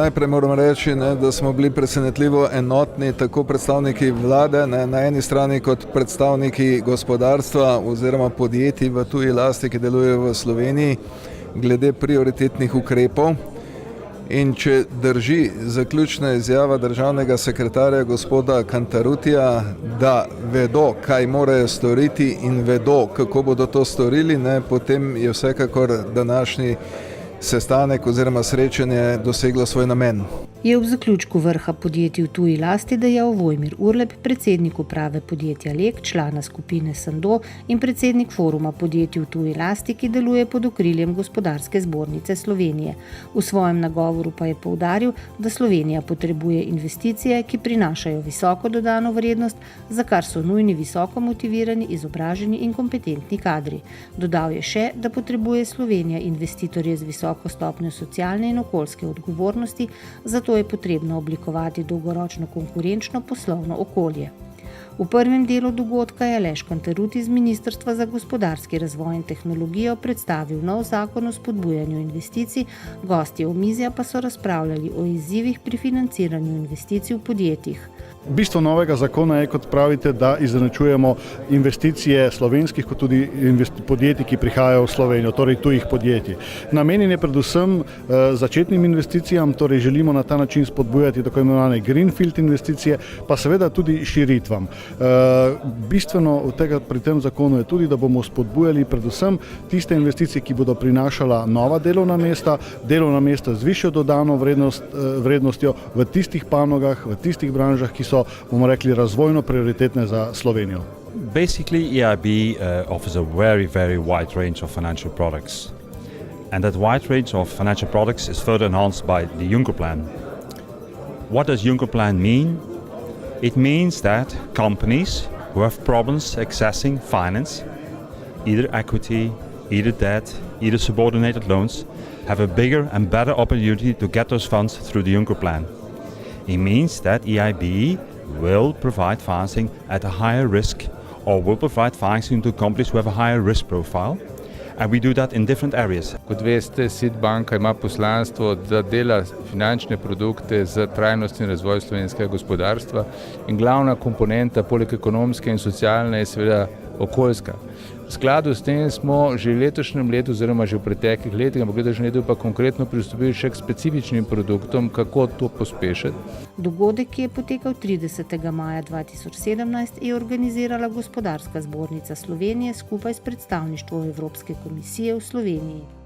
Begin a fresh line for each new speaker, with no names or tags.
Najprej moram reči, da smo bili presenetljivo enotni, tako predstavniki vlade na eni strani kot predstavniki gospodarstva oziroma podjetij v tuji lasti, ki delujejo v Sloveniji, glede prioritetnih ukrepov. In če drži zaključna izjava državnega sekretarja gospoda Cantarutija, da vedo, kaj morajo storiti in vedo, kako bodo to storili, potem je vsekakor današnji sestanek oziroma srečanje doseglo svoj namen.
Je v zaključku vrha podjetij v tuji lasti dejal Vojmir Urlep, predsednik uprave podjetja Lek, člana skupine Sando in predsednik foruma podjetij v tuji lasti, ki deluje pod okriljem Gospodarske zbornice Slovenije. V svojem nagovoru pa je poudaril, da Slovenija potrebuje investicije, ki prinašajo visoko dodano vrednost, za kar so nujni visoko motivirani, izobraženi in kompetentni kadri. Dodal je še, da potrebuje Slovenija investitorje z visoko stopnjo socialne in okoljske odgovornosti, zato je potrebno oblikovati dolgoročno konkurenčno poslovno okolje. V prvem delu dogodka je Aleš Cantarut iz Ministrstva za gospodarski razvoj in tehnologijo predstavil nov zakon o spodbujanju investicij, gostje omizja pa so razpravljali o izzivih pri financiranju investicij v podjetjih.
Bistvo novega zakona je, kot pravite, da izenačujemo investicije slovenskih kot tudi podjetij, ki prihajajo v Slovenijo, torej tujih podjetij. Namenjen je predvsem začetnim investicijam, torej želimo na ta način spodbujati tako imenovane greenfield investicije, pa seveda tudi širitvam. Bistveno pri tem zakonu je tudi, da bomo spodbujali predvsem tiste investicije, ki bodo prinašala nova delovna mesta z višjo dodano vrednostjo v tistih panogah, v tistih branžah, ki so, bomo rekli, razvojno prioritetne za Slovenijo.
Basically, EIB offers a very, very wide range of financial products. And that wide range of financial products is further enhanced by the Juncker Plan. What does Juncker Plan mean? It means that companies who have problems accessing finance, either equity, either debt, either subordinated loans, have a bigger and better opportunity to get those funds through the Juncker Plan. It means that EIB will provide financing at a higher risk or will provide financing to companies who have a higher risk profile. And we do that in different areas.
Kot veste, SID banka ima poslanstvo, da dela finančne produkte za trajnostni razvoj slovenskega gospodarstva in glavna komponenta poleg ekonomske in socialne je seveda okoljska. V skladu s tem smo že v letošnjem letu oziroma že v preteklih letih, ampak v letošnjem letu pa konkretno pristopili še k specifičnim produktom, kako to pospešiti.
Dogodek, ki je potekal 30. maja 2017, je organizirala Gospodarska zbornica Slovenije skupaj s predstavništvom Evropske komisije v Sloveniji.